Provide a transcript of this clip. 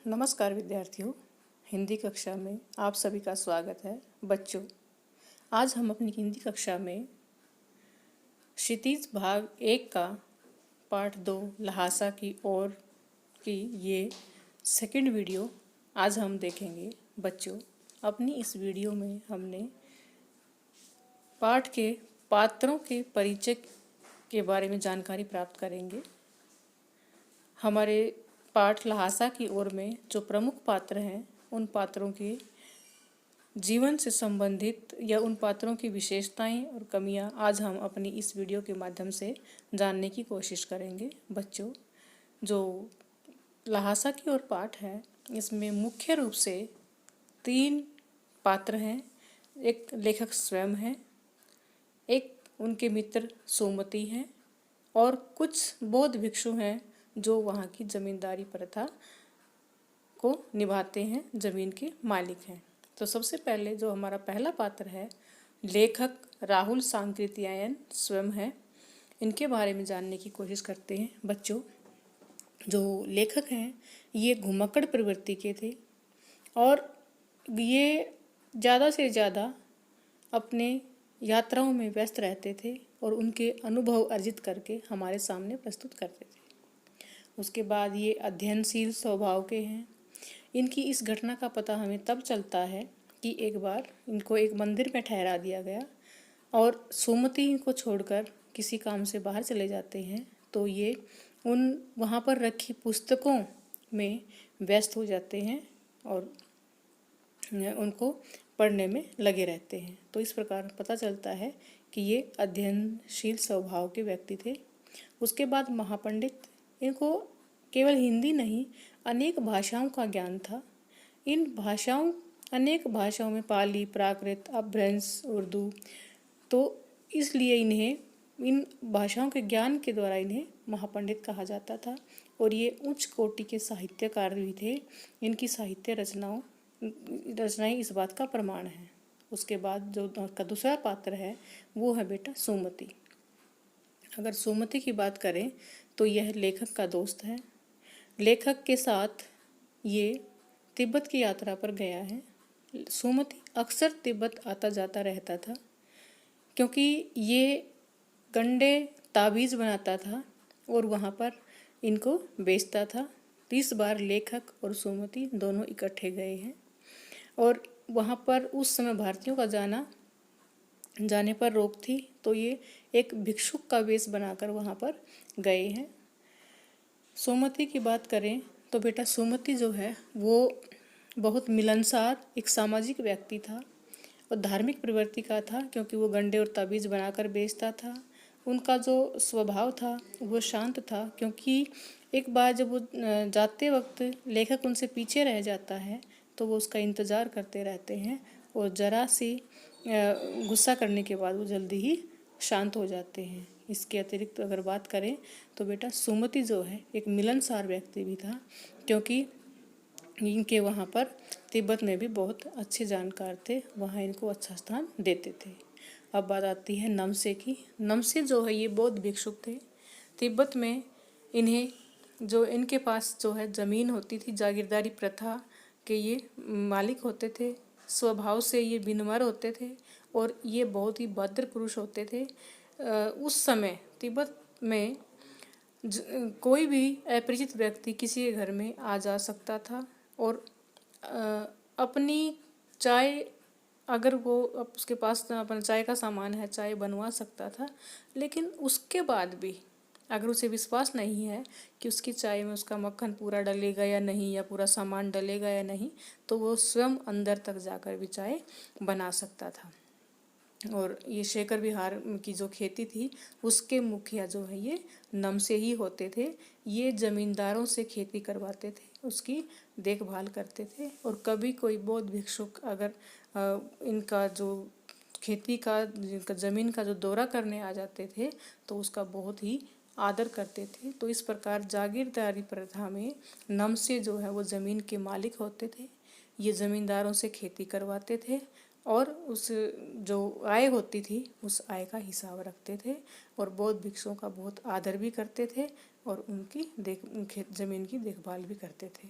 नमस्कार विद्यार्थियों, हिंदी कक्षा में आप सभी का स्वागत है। बच्चों, आज हम अपनी हिंदी कक्षा में क्षितिज भाग 1 का पाठ 2 ल्हासा की ओर की ये सेकंड वीडियो आज हम देखेंगे। बच्चों, अपनी इस वीडियो में हमने पाठ के पात्रों के परिचय के बारे में जानकारी प्राप्त करेंगे। हमारे पाठ ल्हासा की ओर में जो प्रमुख पात्र हैं, उन पात्रों के जीवन से संबंधित या उन पात्रों की विशेषताएं और कमियां आज हम अपनी इस वीडियो के माध्यम से जानने की कोशिश करेंगे। बच्चों, जो ल्हासा की ओर पाठ है, इसमें मुख्य रूप से 3 पात्र हैं। एक लेखक स्वयं है, एक उनके मित्र सोमती हैं और कुछ बौद्ध भिक्षु हैं जो वहाँ की जमींदारी प्रथा को निभाते हैं, जमीन के मालिक हैं। तो सबसे पहले जो हमारा पहला पात्र है, लेखक राहुल सांकृत्यायन स्वयं है। इनके बारे में जानने की कोशिश करते हैं। बच्चों, जो लेखक हैं ये घुमक्कड़ प्रवृत्ति के थे और ये ज़्यादा से ज़्यादा अपने यात्राओं में व्यस्त रहते थे और उनके अनुभव अर्जित करके हमारे सामने प्रस्तुत करते थे। उसके बाद ये अध्ययनशील स्वभाव के हैं। इनकी इस घटना का पता हमें तब चलता है कि एक बार इनको एक मंदिर में ठहरा दिया गया और सोमती को छोड़कर किसी काम से बाहर चले जाते हैं, तो ये उन वहाँ पर रखी पुस्तकों में व्यस्त हो जाते हैं और उनको पढ़ने में लगे रहते हैं। तो इस प्रकार पता चलता है कि ये अध्ययनशील स्वभाव के व्यक्ति थे। उसके बाद महापंडित, इनको केवल हिंदी नहीं अनेक भाषाओं का ज्ञान था। अनेक भाषाओं में पाली, प्राकृत, अपभ्रंश, उर्दू, तो इसलिए इन्हें इन भाषाओं के ज्ञान के द्वारा इन्हें महापंडित कहा जाता था और ये उच्च कोटि के साहित्यकार भी थे। इनकी साहित्य रचनाएं इस बात का प्रमाण है। उसके बाद जो का दूसरा पात्र है वो है बेटा सोमती। अगर सोमती की बात करें तो यह लेखक का दोस्त है। लेखक के साथ ये तिब्बत की यात्रा पर गया है। सोमती अक्सर तिब्बत आता जाता रहता था क्योंकि ये गंडे ताबीज़ बनाता था और वहाँ पर इनको बेचता था। 30 बार लेखक और सोमती दोनों इकट्ठे गए हैं और वहाँ पर उस समय भारतीयों का जाने पर रोक थी, तो ये एक भिक्षुक का वेश बनाकर वहाँ पर गए हैं। सोमती की बात करें तो बेटा सोमती जो है वो बहुत मिलनसार एक सामाजिक व्यक्ति था और धार्मिक प्रवृत्ति का था, क्योंकि वो गंडे और ताबीज़ बनाकर बेचता था। उनका जो स्वभाव था वो शांत था, क्योंकि एक बार जब वो जाते वक्त लेखक उनसे पीछे रह जाता है तो वो उसका इंतज़ार करते रहते हैं और ज़रा सी गुस्सा करने के बाद वो जल्दी ही शांत हो जाते हैं। इसके अतिरिक्त अगर बात करें तो बेटा सोमती जो है एक मिलनसार व्यक्ति भी था, क्योंकि इनके वहाँ पर तिब्बत में भी बहुत अच्छे जानकार थे, वहाँ इनको अच्छा स्थान देते थे। अब बात आती है नमसे की। नमसे जो है ये बौद्ध भिक्षुक थे। तिब्बत में इनके पास जो है ज़मीन होती थी, जागीरदारी प्रथा के ये मालिक होते थे। स्वभाव से ये विनम्र होते थे और ये बहुत ही भद्र पुरुष होते थे। उस समय तिब्बत में कोई भी अपरिचित व्यक्ति किसी के घर में आ जा सकता था और अपनी चाय, अगर वो उसके पास अपना चाय का सामान है, चाय बनवा सकता था। लेकिन उसके बाद भी अगर उसे विश्वास नहीं है कि उसकी चाय में उसका मक्खन पूरा डलेगा या नहीं, या पूरा सामान डलेगा या नहीं, तो वो स्वयं अंदर तक जाकर भी चाय बना सकता था। और ये शेखर विहार की जो खेती थी उसके मुखिया जो है ये नमसे ही होते थे। ये जमींदारों से खेती करवाते थे, उसकी देखभाल करते थे और कभी कोई बौद्ध भिक्षुक अगर इनका जो खेती का ज़मीन का जो दौरा करने आ जाते थे तो उसका बहुत ही आदर करते थे। तो इस प्रकार जागीरदारी प्रथा में नमसे जो है वो ज़मीन के मालिक होते थे। ये ज़मींदारों से खेती करवाते थे और उस जो आय होती थी उस आय का हिसाब रखते थे और बौद्ध भिक्षुओं का बहुत आदर भी करते थे और उनकी ज़मीन की देखभाल भी करते थे।